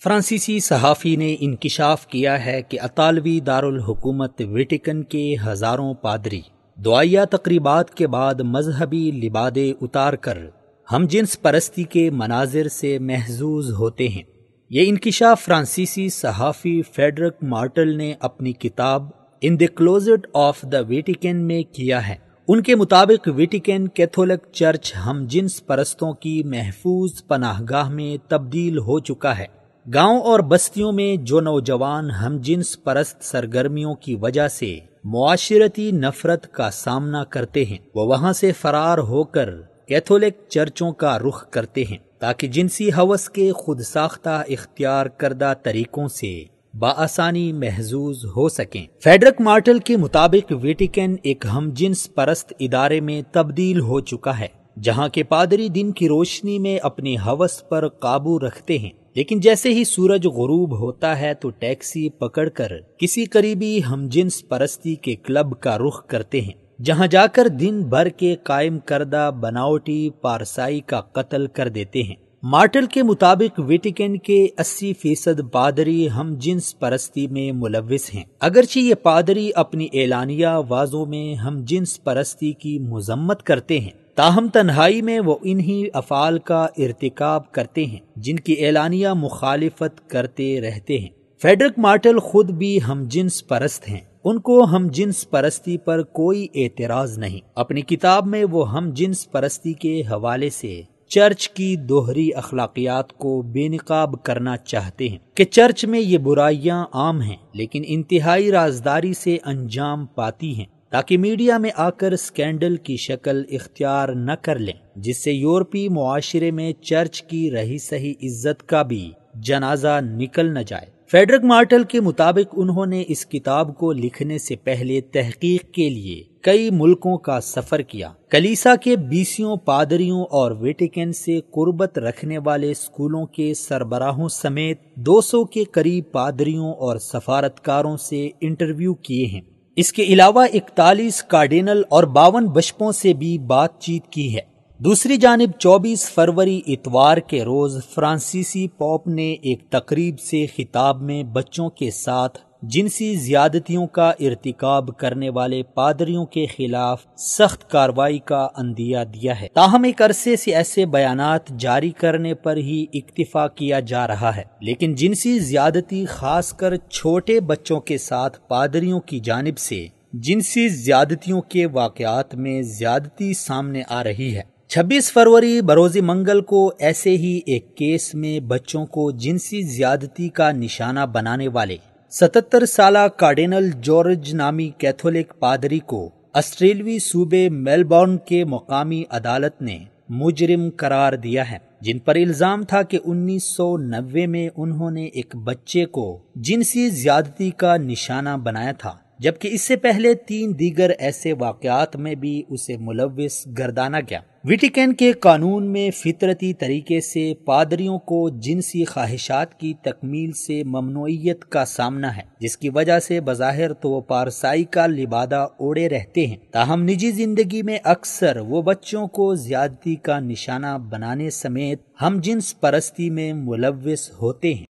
فرانسیسی صحافی نے انکشاف کیا ہے کہ اطالوی دارالحکومت ویٹیکن کے ہزاروں پادری دعائیہ تقریبات کے بعد مذہبی لبادے اتار کر ہم جنس پرستی کے مناظر سے محظوظ ہوتے ہیں۔ یہ انکشاف فرانسیسی صحافی فریڈرک مارٹل نے اپنی کتاب ان دی کلوزٹ آف دا ویٹیکن میں کیا ہے۔ ان کے مطابق ویٹیکن کیتھولک چرچ ہم جنس پرستوں کی محفوظ پناہ گاہ میں تبدیل ہو چکا ہے۔ گاؤں اور بستیوں میں جو نوجوان ہم جنس پرست سرگرمیوں کی وجہ سے معاشرتی نفرت کا سامنا کرتے ہیں، وہ وہاں سے فرار ہو کر کیتھولک چرچوں کا رخ کرتے ہیں تاکہ جنسی ہوس کے خود ساختہ اختیار کردہ طریقوں سے بآسانی محظوظ ہو سکیں۔ فریڈرک مارٹل کے مطابق ویٹیکن ایک ہم جنس پرست ادارے میں تبدیل ہو چکا ہے، جہاں کے پادری دن کی روشنی میں اپنی ہوس پر قابو رکھتے ہیں، لیکن جیسے ہی سورج غروب ہوتا ہے تو ٹیکسی پکڑ کر کسی قریبی ہم جنس پرستی کے کلب کا رخ کرتے ہیں، جہاں جا کر دن بھر کے قائم کردہ بناوٹی پارسائی کا قتل کر دیتے ہیں۔ مارٹل کے مطابق ویٹیکن کے 80% پادری ہم جنس پرستی میں ملوث ہیں، اگرچہ یہ پادری اپنی اعلانیہ آوازوں میں ہم جنس پرستی کی مذمت کرتے ہیں، تاہم تنہائی میں وہ انہی افعال کا ارتکاب کرتے ہیں جن کی اعلانیہ مخالفت کرتے رہتے ہیں۔ فریڈرک مارٹل خود بھی ہم جنس پرست ہیں، ان کو ہم جنس پرستی پر کوئی اعتراض نہیں۔ اپنی کتاب میں وہ ہم جنس پرستی کے حوالے سے چرچ کی دوہری اخلاقیات کو بے نقاب کرنا چاہتے ہیں کہ چرچ میں یہ برائیاں عام ہیں لیکن انتہائی رازداری سے انجام پاتی ہیں، تاکہ میڈیا میں آ کر سکینڈل کی شکل اختیار نہ کر لیں، جس سے یورپی معاشرے میں چرچ کی رہی سہی عزت کا بھی جنازہ نکل نہ جائے۔ فریڈرک مارٹل کے مطابق انہوں نے اس کتاب کو لکھنے سے پہلے تحقیق کے لیے کئی ملکوں کا سفر کیا، کلیسا کے 20 پادریوں اور ویٹیکن سے قربت رکھنے والے اسکولوں کے سربراہوں سمیت 200 کے قریب پادریوں اور سفارتکاروں سے انٹرویو کیے ہیں۔ اس کے علاوہ 41 کارڈینل اور 52 بشپوں سے بھی بات چیت کی ہے۔ دوسری جانب 24 فروری اتوار کے روز فرانسیسی پوپ نے ایک تقریب سے خطاب میں بچوں کے ساتھ جنسی زیادتیوں کا ارتکاب کرنے والے پادریوں کے خلاف سخت کارروائی کا عندیہ دیا ہے، تاہم ایک عرصے سے ایسے بیانات جاری کرنے پر ہی اکتفا کیا جا رہا ہے، لیکن جنسی زیادتی خاص کر چھوٹے بچوں کے ساتھ پادریوں کی جانب سے جنسی زیادتیوں کے واقعات میں زیادتی سامنے آ رہی ہے۔ 26 فروری بروز منگل کو ایسے ہی ایک کیس میں بچوں کو جنسی زیادتی کا نشانہ بنانے والے 77 سالہ کارڈینل جارج نامی کیتھولک پادری کو آسٹریلوی صوبے میلبورن کے مقامی عدالت نے مجرم قرار دیا ہے، جن پر الزام تھا کہ 1990 میں انہوں نے ایک بچے کو جنسی زیادتی کا نشانہ بنایا تھا، جبکہ اس سے پہلے 3 دیگر ایسے واقعات میں بھی اسے ملوث گردانا گیا۔ ویٹیکن کے قانون میں فطرتی طریقے سے پادریوں کو جنسی خواہشات کی تکمیل سے ممنوعیت کا سامنا ہے، جس کی وجہ سے بظاہر تو وہ پارسائی کا لبادہ اوڑے رہتے ہیں، تاہم نجی زندگی میں اکثر وہ بچوں کو زیادتی کا نشانہ بنانے سمیت ہم جنس پرستی میں ملوث ہوتے ہیں۔